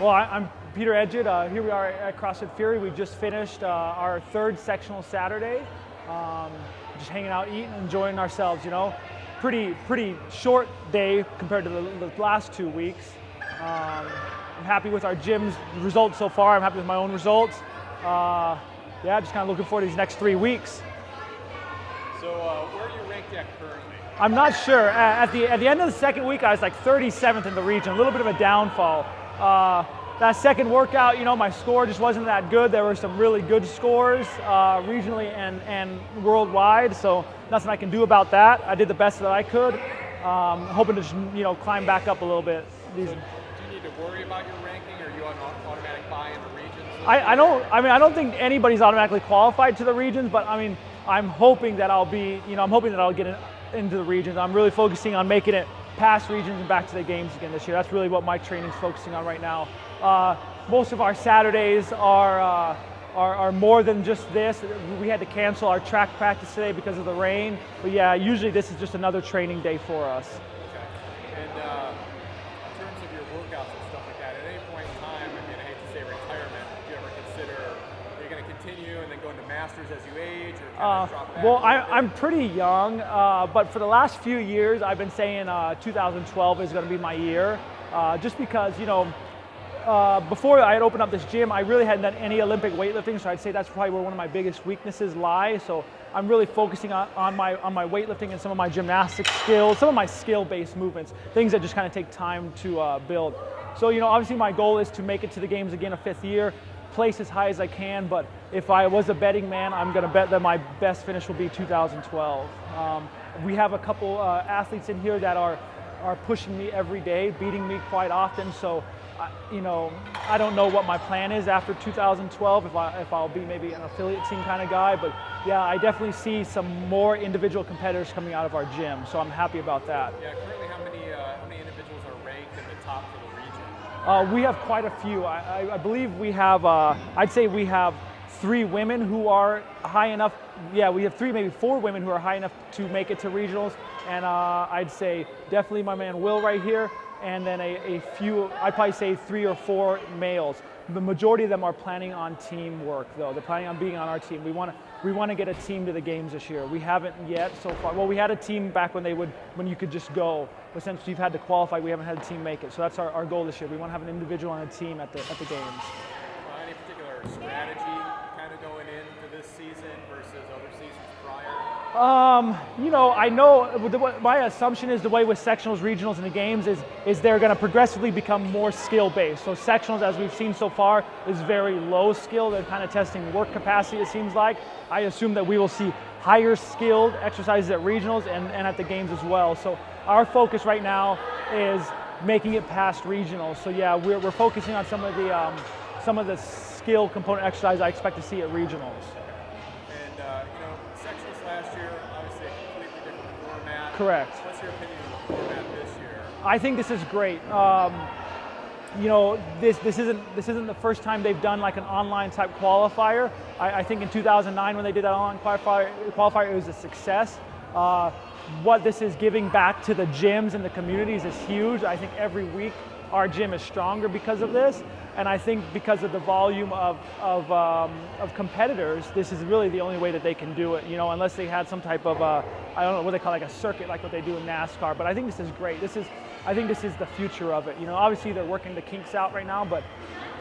Well, I'm Peter Egyed. Here we are at CrossFit Fury. We just finished our third sectional Saturday. Just hanging out, eating, enjoying ourselves. You know, pretty short day compared to the last 2 weeks. I'm happy with our gym's results so far. I'm happy with my own results. Yeah, just kind of looking forward to these next 3 weeks. So where are you ranked at currently? I'm not sure. At the end of the second week, I was like 37th in the region, a little bit of a downfall. That second workout, you know, my score just wasn't that good. There were some really good scores regionally and worldwide, so nothing I can do about that. I did the best that I could. Hoping to just, you know, climb back up a little bit. So do you need to worry about your ranking, or are you on automatic buy in the regions? I don't think anybody's automatically qualified to the regions, but I mean, I'm hoping that I'll be, you know, I'm hoping that I'll get into the regions. I'm really focusing on making it past regions and back to the games again this year. That's really what my training's focusing on right now. Most of our Saturdays are more than just this. We had to cancel our track practice today because of the rain. But yeah, usually this is just another training day for us. Okay. And in terms of your workouts and stuff like that, at any point in time, I mean, I hate to say retirement, do you ever consider you're going to continue and then go into masters as you age, or kind of drop back? Well, I'm pretty young, but for the last few years, I've been saying 2012 is going to be my year, just because, you know, before I had opened up this gym, I really hadn't done any Olympic weightlifting, so I'd say that's probably where one of my biggest weaknesses lie. So I'm really focusing on my weightlifting and some of my gymnastic skills, some of my skill-based movements, things that just kind of take time to build. So, you know, obviously my goal is to make it to the games again a 5th year, place as high as I can, but if I was a betting man, I'm going to bet that my best finish will be 2012. We have a couple athletes in here that are pushing me every day, beating me quite often, so you know, I don't know what my plan is after 2012, if I'll be maybe an affiliate team kind of guy, but yeah, I definitely see some more individual competitors coming out of our gym, so I'm happy about that. Yeah, currently how many individuals are ranked in the top for the region? We have quite a few. I believe we have, I'd say we have 3 women who are high enough. Yeah, we have 3, maybe 4 women who are high enough to make it to regionals, and I'd say definitely my man Will right here, and then a few, I'd probably say 3 or 4 males. The majority of them are planning on teamwork, though. They're planning on being on our team. We want to get a team to the games this year. We haven't yet so far. Well, we had a team back when you could just go, but since you've had to qualify, we haven't had a team make it. So that's our goal this year. We want to have an individual on a team at the games. Any particular strategy kind of going into this season versus other seasons prior? You know, I know my assumption is the way with sectionals, regionals, and the games is they're going to progressively become more skill-based. So sectionals, as we've seen so far, is very low skill. They're kind of testing work capacity, it seems like. I assume that we will see higher skilled exercises at regionals and at the games as well. So our focus right now is making it past regionals. So yeah, we're focusing on some of the skill component exercise I expect to see at regionals. And you know, sectionals last year, obviously a completely different format. Correct. What's your opinion of the format this year? I think this is great. You know, this isn't the first time they've done like an online type qualifier. I think in 2009 when they did that online qualifier, it was a success. What this is giving back to the gyms and the communities is huge. I think every week our gym is stronger because of this, and I think because of the volume of competitors, this is really the only way that they can do it. You know, unless they had some type of I don't know what they call like a circuit, like what they do in NASCAR. But I think this is great. I think this is the future of it. You know, obviously they're working the kinks out right now, but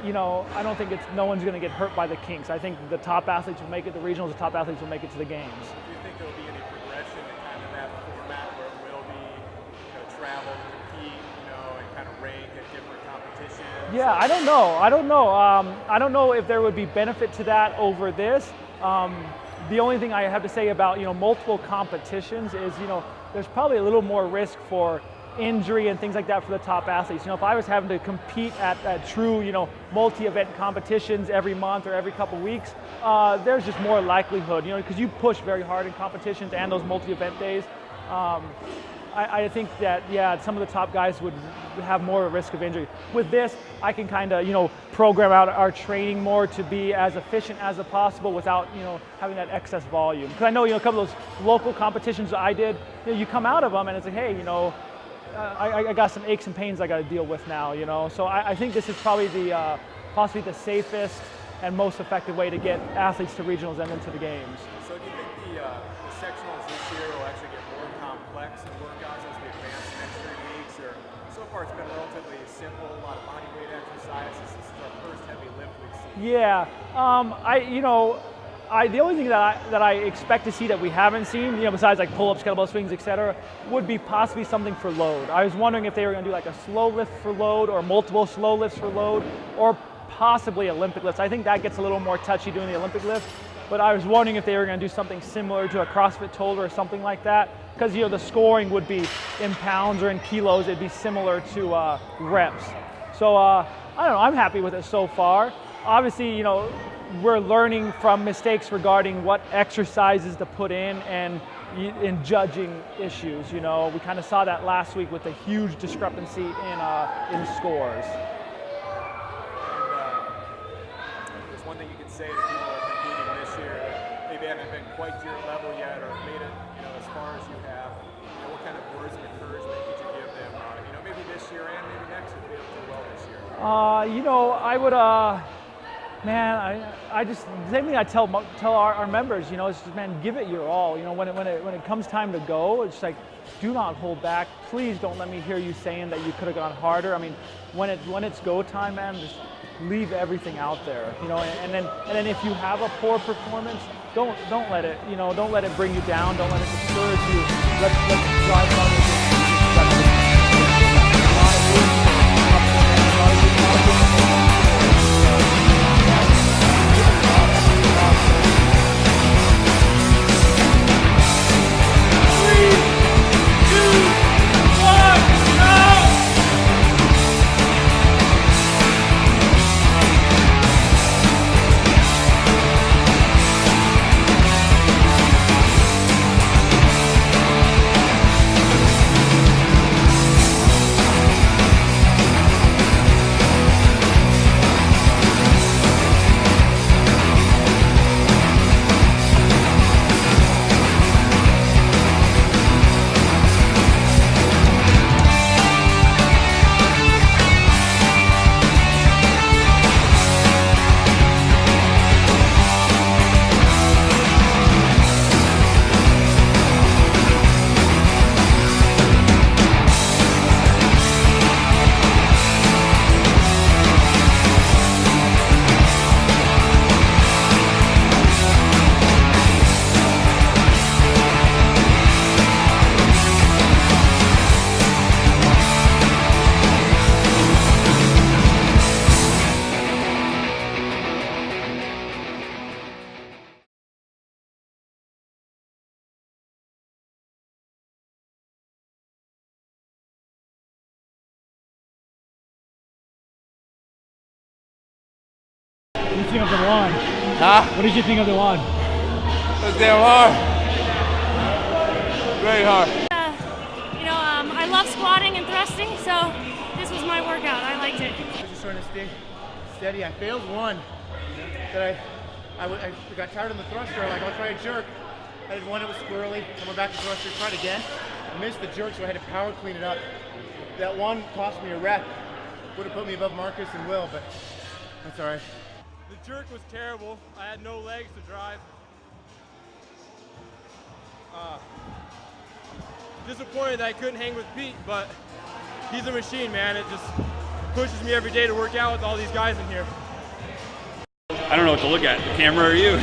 you know, I don't think no one's going to get hurt by the kinks. I think the top athletes will make it to the regionals. The top athletes will make it to the games. Do you think there will be any progression in kind of that format where it will be, you know, travel, compete, you know, and kind of rank at different competitions? Yeah, I don't know. I don't know if there would be benefit to that over this. The only thing I have to say about, you know, multiple competitions is, you know, there's probably a little more risk for injury and things like that for the top athletes. You know, if I was having to compete at true, you know, multi-event competitions every month or every couple weeks, there's just more likelihood, you know, because you push very hard in competitions and those multi-event days. I think that, yeah, some of the top guys would have more risk of injury. With this, I can kind of, you know, program out our training more to be as efficient as possible without, you know, having that excess volume. Because I know, you know, a couple of those local competitions that I did, you know, you come out of them and it's like, hey, you know, I got some aches and pains I got to deal with now, you know. So I think this is probably the possibly the safest and most effective way to get athletes to regionals and into the games. So do you think the sectionals this year will actually get more complex in workouts as we advance the next 3 weeks, or so far it's been relatively simple, a lot of body weight exercises. This is our first heavy lift we've seen. Yeah, the only thing that I expect to see that we haven't seen, you know, besides like pull-ups, kettlebell swings, etc., would be possibly something for load. I was wondering if they were going to do like a slow lift for load, or multiple slow lifts for load, or possibly Olympic lifts. I think that gets a little more touchy doing the Olympic lift, but I was wondering if they were going to do something similar to a CrossFit Total or something like that, because, you know, the scoring would be in pounds or in kilos. It'd be similar to reps. So I don't know. I'm happy with it so far. Obviously, you know, we're learning from mistakes regarding what exercises to put in judging issues. You know, we kind of saw that last week with a huge discrepancy in scores. There's one thing you could say to people that are competing this year that maybe haven't been quite to your level yet, or made it, you know, as far as you have. You know, what kind of words of encouragement could you give them? You know, maybe this year and maybe next if they don't do well this year. You know, I would. Man, I just, the same thing I tell our members, you know, it's just, man, give it your all. You know, when it comes time to go, it's like, do not hold back. Please don't let me hear you saying that you could have gone harder. I mean, when it's go time, man, just leave everything out there. You know, and then if you have a poor performance, don't let it, you know, don't let it bring you down. Don't let it discourage you. Let's drive on. What did you think of the one? Huh? What did you think of the one? It was damn hard. Very hard. You know, I love squatting and thrusting, so this was my workout. I liked it. I was just trying to stay steady. I failed one. But I got tired on the thruster. Like, I'll try a jerk. I did one, it was squirrely. I went back to the thruster, tried again. I missed the jerk, so I had to power clean it up. That one cost me a rep. Would have put me above Marcus and Will, but that's all right. The jerk was terrible. I had no legs to drive. Disappointed that I couldn't hang with Pete, but he's a machine, man. It just pushes me every day to work out with all these guys in here. I don't know what to look at, the camera or you?